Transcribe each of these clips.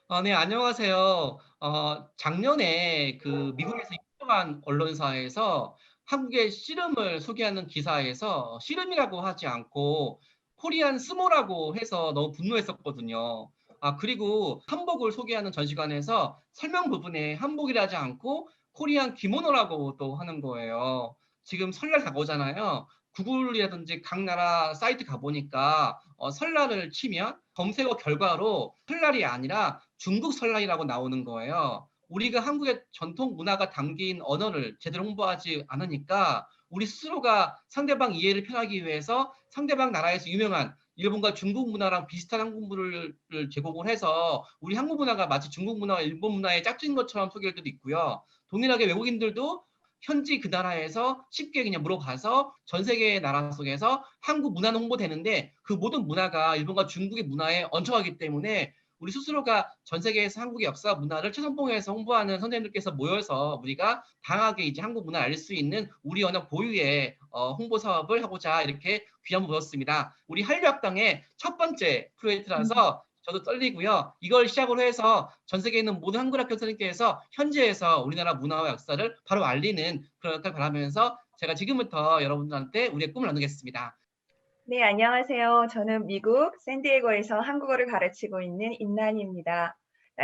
네, 안녕하세요. 작년에 그 미국에서 유명한 언론사에서 한국의 씨름을 소개하는 기사에서 씨름이라고 하지 않고 코리안 스모라고 해서 너무 분노했었거든요. 그리고 한복을 소개하는 전시관에서 설명 부분에 한복이라 하지 않고 코리안 기모노라고 또 하는 거예요. 지금 설날 다가오잖아요. 구글이라든지 각 나라 사이트 가보니까 설날을 치면 검색어 결과로 설날이 아니라 중국 설날이라고 나오는 거예요. 우리가 한국의 전통 문화가 담긴 언어를 제대로 홍보하지 않으니까 우리 스스로가 상대방 이해를 편하기 위해서 상대방 나라에서 유명한 일본과 중국 문화랑 비슷한 한국 문화를 제공을 해서 우리 한국 문화가 마치 중국 문화와 일본 문화의 짝짓는 것처럼 소개할 때도 있고요. 동일하게 외국인들도 현지 그 나라에서 쉽게 그냥 물어봐서 전 세계의 나라 속에서 한국 문화는 홍보되는데 그 모든 문화가 일본과 중국의 문화에 얹혀가기 때문에 우리 스스로가 전 세계에서 한국의 역사 문화를 최선봉에서 홍보하는 선생님들께서 모여서 우리가 다양하게 이제 한국 문화를 알릴 수 있는 우리 언어 고유의 홍보 사업을 하고자 이렇게 귀한 모였습니다. 우리 한류학당의 첫 번째 프로젝트라서 저도 떨리고요. 이걸 시작으로 해서 전 세계에 있는 모든 한글 학교 선생님께서 현지에서 우리나라 문화와 역사를 바로 알리는 그런 역할을 바라면서 제가 지금부터 여러분들한테 우리의 꿈을 나누겠습니다. 네, 안녕하세요. 저는 미국 샌디에고에서 한국어를 가르치고 있는 임난희입니다.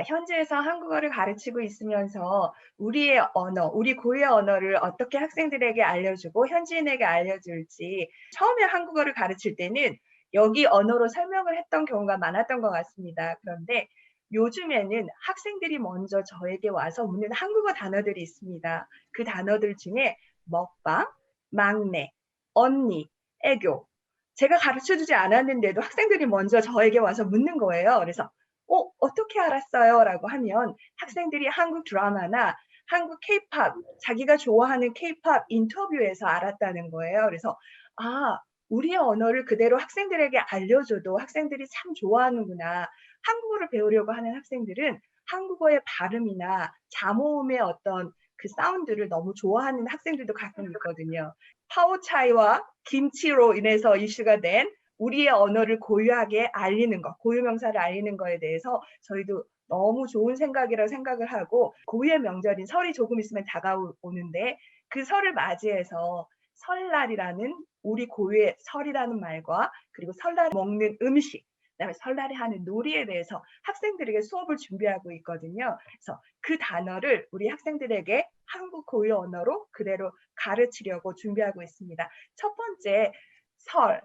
현지에서 한국어를 가르치고 있으면서 우리의 언어, 우리 고유의 언어를 어떻게 학생들에게 알려주고 현지인에게 알려줄지 처음에 한국어를 가르칠 때는 여기 언어로 설명을 했던 경우가 많았던 것 같습니다. 그런데 요즘에는 학생들이 먼저 저에게 와서 묻는 한국어 단어들이 있습니다. 그 단어들 중에 먹방, 막내, 언니, 애교, 제가 가르쳐 주지 않았는데도 학생들이 먼저 저에게 와서 묻는 거예요. 그래서 어떻게 알았어요? 라고 하면 학생들이 한국 드라마나 한국 케이팝, 자기가 좋아하는 케이팝 인터뷰에서 알았다는 거예요. 그래서 아, 우리의 언어를 그대로 학생들에게 알려줘도 학생들이 참 좋아하는구나. 한국어를 배우려고 하는 학생들은 한국어의 발음이나 자모음의 어떤 그 사운드를 너무 좋아하는 학생들도 가끔 있거든요. 파오차이와 김치로 인해서 이슈가 된 우리의 언어를 고유하게 알리는 것, 고유명사를 알리는 거에 대해서 저희도 너무 좋은 생각이라고 생각을 하고, 고유의 명절인 설이 조금 있으면 다가오는데 그 설을 맞이해서 설날이라는 우리 고유의 설이라는 말과, 그리고 설날에 먹는 음식, 그다음에 설날에 하는 놀이에 대해서 학생들에게 수업을 준비하고 있거든요. 그래서 그 단어를 우리 학생들에게 한국 고유 언어로 그대로 가르치려고 준비하고 있습니다. 첫 번째, 설.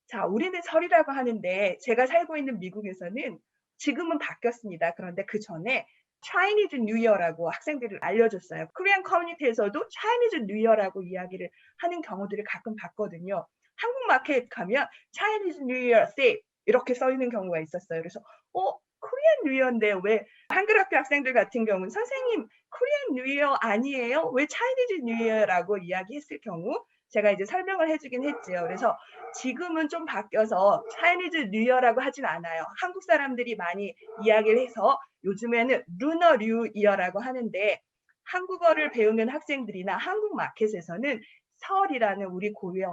자, 우리는 설이라고 하는데 제가 살고 있는 미국에서는 지금은 바뀌었습니다. 그런데 그 전에 Chinese New Year라고 학생들을 알려줬어요. 코리안 커뮤니티에서도 Chinese New Year라고 이야기를 하는 경우들을 가끔 봤거든요. 한국 마켓 가면 Chinese New Year Sale 이렇게 써 있는 경우가 있었어요. 그래서 코리안 뉴 이어인데 왜 한글 학교 학생들 같은 경우는 선생님 코리안 뉴 이어 아니에요? 왜 차이니즈 뉴 이어라고 이야기했을 경우 제가 이제 설명을 해주긴 했지요. 그래서 지금은 좀 바뀌어서 차이니즈 뉴 이어라고 하진 않아요. 한국 사람들이 많이 이야기를 해서 요즘에는 루너 뉴 이어라고 하는데 한국어를 배우는 학생들이나 한국 마켓에서는 설이라는 우리 고유의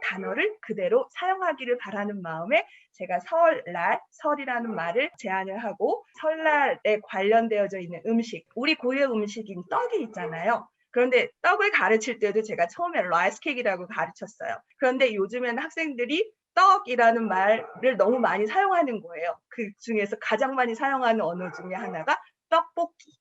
단어를 그대로 사용하기를 바라는 마음에 제가 설날, 설이라는 말을 제안을 하고 설날에 관련되어져 있는 음식, 우리 고유의 음식인 떡이 있잖아요. 그런데 떡을 가르칠 때도 제가 처음에 라이스 케이크라고 가르쳤어요. 그런데 요즘에는 학생들이 떡이라는 말을 너무 많이 사용하는 거예요. 그 중에서 가장 많이 사용하는 언어 중에 하나가 떡볶이.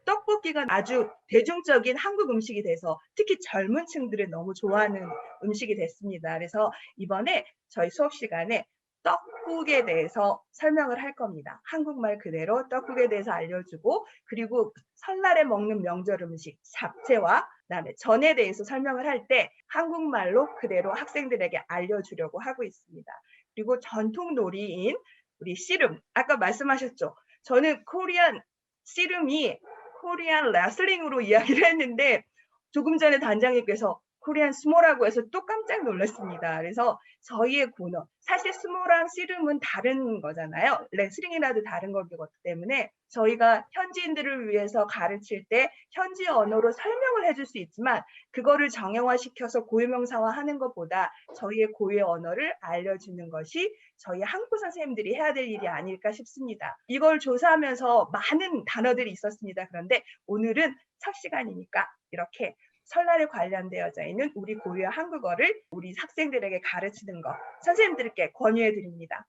떡볶이가 아주 대중적인 한국 음식이 돼서 특히 젊은 층들이 너무 좋아하는 음식이 됐습니다. 그래서 이번에 저희 수업 시간에 떡국에 대해서 설명을 할 겁니다. 한국말 그대로 떡국에 대해서 알려주고, 그리고 설날에 먹는 명절 음식 잡채와 그다음에 전에 대해서 설명을 할 때 한국말로 그대로 학생들에게 알려주려고 하고 있습니다. 그리고 전통 놀이인 우리 씨름, 아까 말씀하셨죠. 저는 코리안 씨름이 코리안 레슬링으로 이야기를 했는데 조금 전에 단장님께서 코리안 스모라고 해서 또 깜짝 놀랐습니다. 그래서 저희의 고너, 사실 스모랑 씨름은 다른 거잖아요. 레슬링이라도 다른 거기 때문에 저희가 현지인들을 위해서 가르칠 때 현지 언어로 설명을 해줄 수 있지만 그거를 정형화시켜서 고유명사화하는 것보다 저희의 고유의 언어를 알려주는 것이 저희 한국 선생님들이 해야 될 일이 아닐까 싶습니다. 이걸 조사하면서 많은 단어들이 있었습니다. 그런데 오늘은 첫 시간이니까 이렇게 설날에 관련되어져 있는 우리 고유의 한국어를 우리 학생들에게 가르치는 것 선생님들께 권유해 드립니다.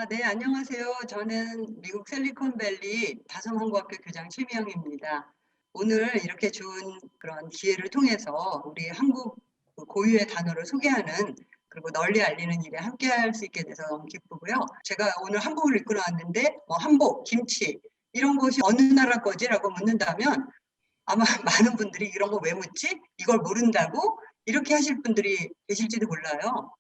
네, 안녕하세요. 저는 미국 실리콘밸리 다솜한국학교 교장 최미영입니다. 오늘 이렇게 좋은 그런 기회를 통해서 우리 한국 고유의 단어를 소개하는 그리고 널리 알리는 일에 함께할 수 있게 돼서 너무 기쁘고요. 제가 오늘 한복을 입고 나왔는데 한복, 김치 이런 것이 어느 나라 거지라고 묻는다면 아마 많은 분들이 이런 거 왜 묻지? 이걸 모른다고? 이렇게 하실 분들이 계실지도 몰라요.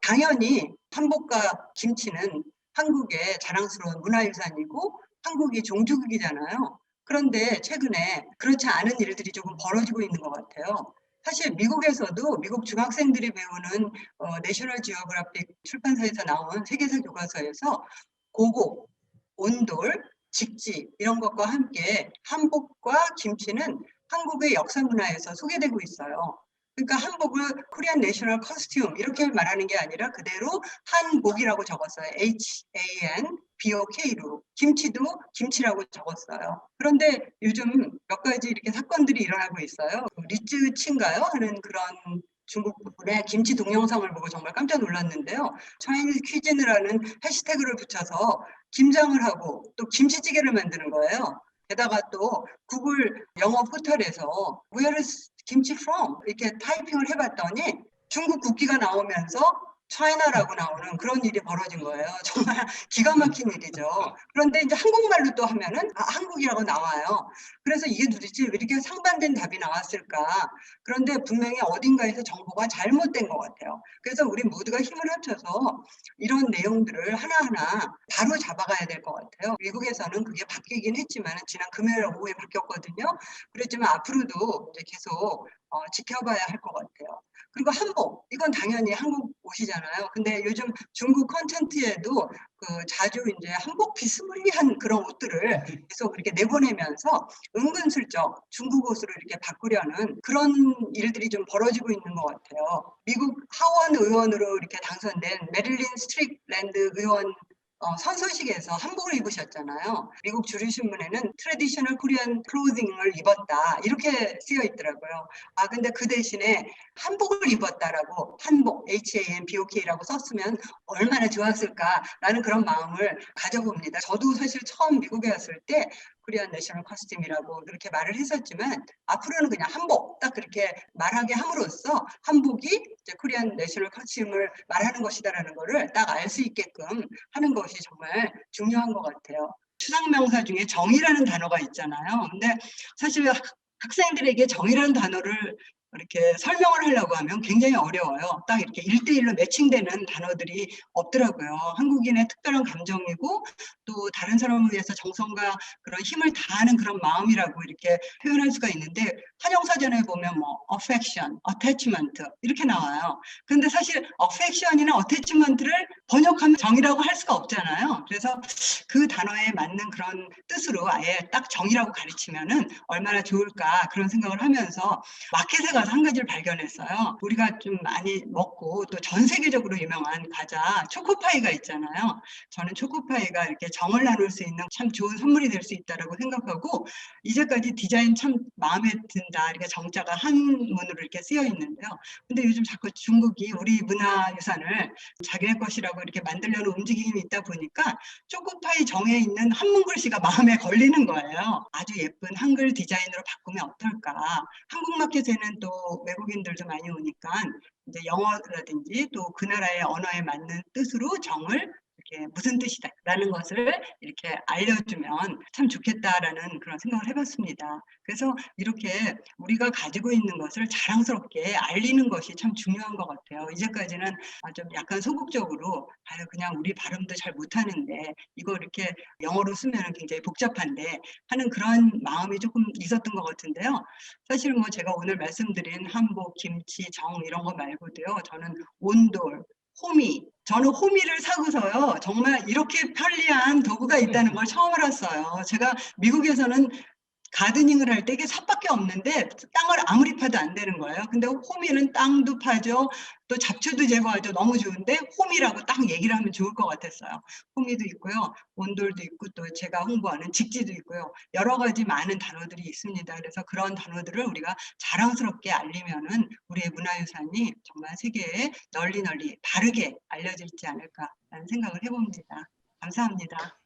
당연히 한복과 김치는 한국의 자랑스러운 문화유산이고 한국이 종주국이잖아요. 그런데 최근에 그렇지 않은 일들이 조금 벌어지고 있는 것 같아요. 사실 미국에서도 미국 중학생들이 배우는 내셔널 지오그래픽 출판사에서 나온 세계사 교과서에서 고고, 온돌, 직지 이런 것과 함께 한복과 김치는 한국의 역사 문화에서 소개되고 있어요. 그러니까 한복을 코리안 내셔널 커스튬 이렇게 말하는 게 아니라 그대로 한복이라고 적었어요. HANBOK로. 김치도 김치라고 적었어요. 그런데 요즘 몇 가지 이렇게 사건들이 일어나고 있어요. 리쯔치인가요? 하는 그런 중국 부분의 김치 동영상을 보고 정말 깜짝 놀랐는데요. 차이니즈 퀴즈라는 해시태그를 붙여서 김장을 하고 또 김치찌개를 만드는 거예요. 게다가 또 구글 영어 포털에서 Where is 김치 from? 이렇게 타이핑을 해봤더니 중국 국기가 나오면서 차이나라고 나오는 그런 일이 벌어진 거예요. 정말 기가 막힌 일이죠. 그런데 이제 한국말로 또 하면은 한국이라고 나와요. 그래서 이게 도대체 왜 이렇게 상반된 답이 나왔을까? 그런데 분명히 어딘가에서 정보가 잘못된 것 같아요. 그래서 우리 모두가 힘을 합쳐서 이런 내용들을 하나하나 바로 잡아가야 될 것 같아요. 미국에서는 그게 바뀌긴 했지만 지난 금요일 오후에 바뀌었거든요. 그랬지만 앞으로도 이제 계속 지켜봐야 할 것 같아요. 그리고 한복, 이건 당연히 한국 옷이잖아요. 근데 요즘 중국 콘텐츠에도 자주 이제 한복 비스무리한 그런 옷들을 계속 이렇게 내보내면서 은근슬쩍 중국 옷으로 이렇게 바꾸려는 그런 일들이 좀 벌어지고 있는 것 같아요. 미국 하원 의원으로 이렇게 당선된 메릴린 스트릭랜드 의원 선서식에서 한복을 입으셨잖아요. 미국 주류신문에는 트래디셔널 코리안 클로징을 입었다 이렇게 쓰여 있더라고요. 근데 그 대신에 한복을 입었다라고 한복 HANBOK라고 썼으면 얼마나 좋았을까라는 그런 마음을 가져봅니다. 저도 사실 처음 미국에 왔을 때 코리안 내셔널 커스튬이라고 그렇게 말을 했었지만 앞으로는 그냥 한복 딱 그렇게 말하게 함으로써 한복이 이제 코리안 내셔널 커스튬을 말하는 것이다라는 거를 딱 알 수 있게끔 하는 것이 정말 중요한 것 같아요. 추상명사 중에 정의라는 단어가 있잖아요. 근데 사실 학생들에게 정의라는 단어를 이렇게 설명을 하려고 하면 굉장히 어려워요. 딱 이렇게 1대1로 매칭되는 단어들이 없더라고요. 한국인의 특별한 감정이고 또 다른 사람을 위해서 정성과 그런 힘을 다하는 그런 마음이라고 이렇게 표현할 수가 있는데 한영사전에 보면 뭐 affection, attachment 이렇게 나와요. 근데 사실 affection이나 attachment를 번역하면 정이라고 할 수가 없잖아요. 그래서 그 단어에 맞는 그런 뜻으로 아예 딱 정이라고 가르치면은 얼마나 좋을까 그런 생각을 하면서 마켓에 가서 한 가지를 발견했어요. 우리가 좀 많이 먹고 또 전 세계적으로 유명한 과자 초코파이가 있잖아요. 저는 초코파이가 이렇게 정을 나눌 수 있는 참 좋은 선물이 될 수 있다라고 생각하고 이제까지 디자인 참 마음에 든다. 이렇게 정자가 한문으로 이렇게 쓰여 있는데요. 근데 요즘 자꾸 중국이 우리 문화유산을 자기네 것이라고 이렇게 만들려는 움직임이 있다 보니까 초코파이 정에 있는 한문 글씨가 마음에 걸리는 거예요. 아주 예쁜 한글 디자인으로 바꾸면 어떨까? 한국 마켓에는 또 외국인들도 많이 오니까 이제 영어라든지 또 그 나라의 언어에 맞는 뜻으로 정을 이렇게 무슨 뜻이다라는 것을 이렇게 알려주면 참 좋겠다라는 그런 생각을 해봤습니다. 그래서 이렇게 우리가 가지고 있는 것을 자랑스럽게 알리는 것이 참 중요한 것 같아요. 이제까지는 좀 약간 소극적으로 그냥 우리 발음도 잘 못하는데 이거 이렇게 영어로 쓰면 굉장히 복잡한데 하는 그런 마음이 조금 있었던 것 같은데요. 사실 뭐 제가 오늘 말씀드린 한복, 김치, 정 이런 거 말고도요. 저는 온돌, 호미. 저는 호미를 사고서요. 정말 이렇게 편리한 도구가 있다는 걸 처음 알았어요. 제가 미국에서는 가드닝을 할 때 이게 삽밖에 없는데 땅을 아무리 파도 안 되는 거예요. 근데 호미는 땅도 파죠. 또 잡초도 제거하죠. 너무 좋은데 호미라고 딱 얘기를 하면 좋을 것 같았어요. 호미도 있고요. 온돌도 있고 또 제가 홍보하는 직지도 있고요. 여러 가지 많은 단어들이 있습니다. 그래서 그런 단어들을 우리가 자랑스럽게 알리면은 우리의 문화유산이 정말 세계에 널리 바르게 알려질지 않을까라는 생각을 해봅니다. 감사합니다.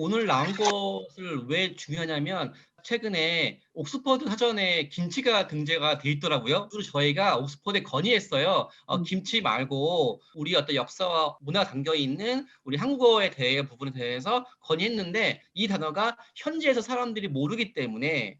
오늘 나온 것을 왜 중요하냐면 최근에 옥스퍼드 사전에 김치가 등재가 돼 있더라고요. 그리고 저희가 옥스퍼드에 건의했어요. 김치 말고 우리 어떤 역사와 문화가 담겨 있는 우리 한국어에 대해 부분에 대해서 건의했는데 이 단어가 현지에서 사람들이 모르기 때문에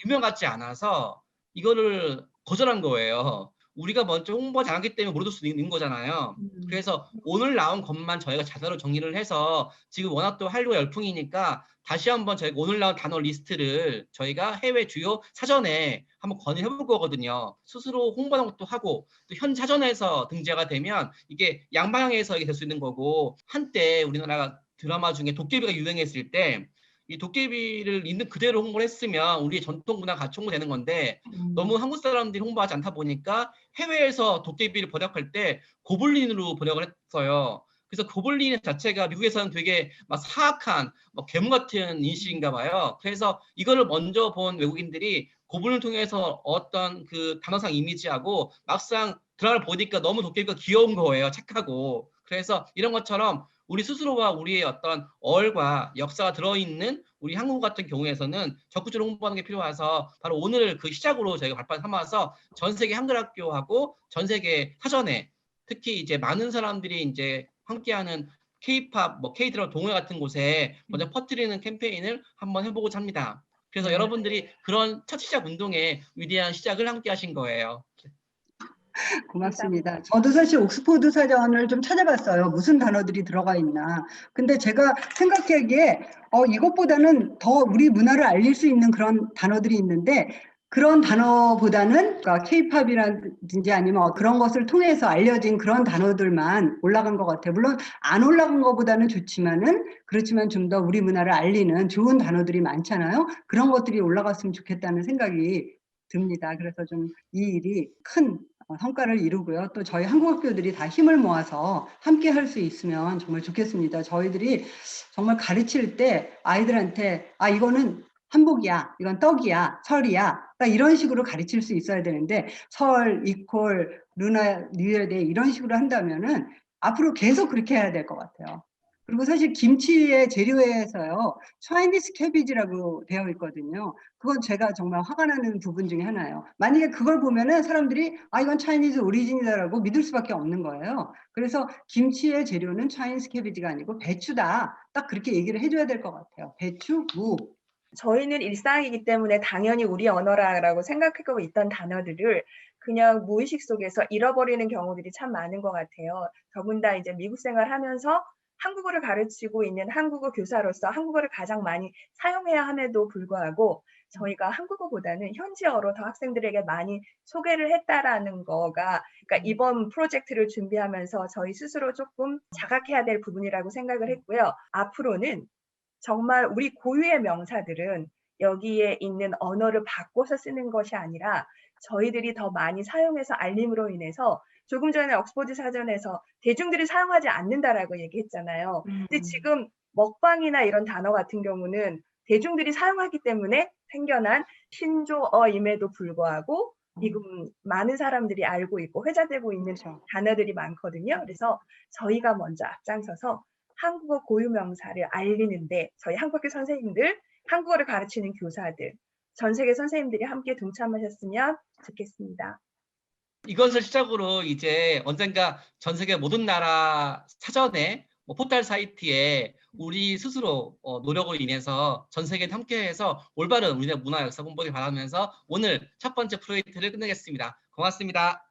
유명하지 않아서 이거를 거절한 거예요. 우리가 먼저 홍보하지 않았기 때문에 모를 수 있는 거잖아요. 그래서 오늘 나온 것만 저희가 자료로 정리를 해서 지금 워낙 또 한류가 열풍이니까 다시 한번 저희가 오늘 나온 단어 리스트를 저희가 해외 주요 사전에 한번 건의해 볼 거거든요. 스스로 홍보하는 것도 하고 또 현 사전에서 등재가 되면 이게 양방향에서 이게 될 수 있는 거고 한때 우리나라 드라마 중에 도깨비가 유행했을 때 이 도깨비를 있는 그대로 홍보를 했으면 우리의 전통 문화 가치 홍보되는 건데 너무 한국 사람들이 홍보하지 않다 보니까 해외에서 도깨비를 번역할 때 고블린으로 번역을 했어요. 그래서 고블린 자체가 미국에서는 되게 막 사악한 괴물 같은 인식인가 봐요. 그래서 이거를 먼저 본 외국인들이 고블린을 통해서 어떤 그 단어상 이미지하고 막상 드라마를 보니까 너무 도깨비가 귀여운 거예요. 착하고. 그래서 이런 것처럼 우리 스스로와 우리의 어떤 얼과 역사가 들어있는 우리 한국 같은 경우에서는 적극적으로 홍보하는 게 필요해서 바로 오늘 그 시작으로 저희가 발판 삼아서 전 세계 한글학교하고 전 세계 사전에 특히 이제 많은 사람들이 이제 함께하는 K-팝, 뭐 K-드라마 동호회 같은 곳에 먼저 퍼뜨리는 캠페인을 한번 해보고자 합니다. 그래서 여러분들이 그런 첫 시작 운동에 위대한 시작을 함께 하신 거예요. 고맙습니다. 저도 사실 옥스퍼드 사전을 좀 찾아봤어요. 무슨 단어들이 들어가 있나. 근데 제가 생각하기에 이것보다는 더 우리 문화를 알릴 수 있는 그런 단어들이 있는데 그런 단어보다는 K-팝이라든지 아니면 그런 것을 통해서 알려진 그런 단어들만 올라간 것 같아요. 물론 안 올라간 것보다는 좋지만은 그렇지만 좀 더 우리 문화를 알리는 좋은 단어들이 많잖아요. 그런 것들이 올라갔으면 좋겠다는 생각이 듭니다. 그래서 좀 이 일이 큰 성과를 이루고요. 또 저희 한국학교들이 다 힘을 모아서 함께 할 수 있으면 정말 좋겠습니다. 저희들이 정말 가르칠 때 아이들한테 이거는 한복이야, 이건 떡이야, 설이야, 딱 이런 식으로 가르칠 수 있어야 되는데 설, 이퀄, 루나 뉴이어데이 이런 식으로 한다면은 앞으로 계속 그렇게 해야 될 것 같아요. 그리고 사실 김치의 재료에서요, 차이니스 캐비지라고 되어 있거든요. 그건 제가 정말 화가 나는 부분 중에 하나예요. 만약에 그걸 보면은 사람들이 이건 차이니즈 오리진이다라고 믿을 수밖에 없는 거예요. 그래서 김치의 재료는 차이니즈 캐비지가 아니고 배추다. 딱 그렇게 얘기를 해줘야 될 것 같아요. 배추, 무. 저희는 일상이기 때문에 당연히 우리 언어라고 생각하고 있던 단어들을 그냥 무의식 속에서 잃어버리는 경우들이 참 많은 것 같아요. 더군다나 이제 미국 생활하면서 한국어를 가르치고 있는 한국어 교사로서 한국어를 가장 많이 사용해야 함에도 불구하고 저희가 한국어보다는 현지어로 더 학생들에게 많이 소개를 했다라는 거가 그러니까 이번 프로젝트를 준비하면서 저희 스스로 조금 자각해야 될 부분이라고 생각을 했고요. 앞으로는 정말 우리 고유의 명사들은 여기에 있는 언어를 바꿔서 쓰는 것이 아니라 저희들이 더 많이 사용해서 알림으로 인해서 조금 전에 옥스퍼드 사전에서 대중들이 사용하지 않는다라고 얘기했잖아요. 근데 지금 먹방이나 이런 단어 같은 경우는 대중들이 사용하기 때문에 생겨난 신조어임에도 불구하고 지금 많은 사람들이 알고 있고 회자되고 있는 단어들이 많거든요. 그래서 저희가 먼저 앞장서서 한국어 고유 명사를 알리는데 저희 한국학교 선생님들, 한국어를 가르치는 교사들, 전 세계 선생님들이 함께 동참하셨으면 좋겠습니다. 이것을 시작으로 이제 언젠가 전 세계 모든 나라 사전에 포털 사이트에 우리 스스로 노력을 인해서 전 세계에 함께해서 올바른 우리나라 문화 역사 공부를 바라면서 오늘 첫 번째 프로젝트를 끝내겠습니다. 고맙습니다.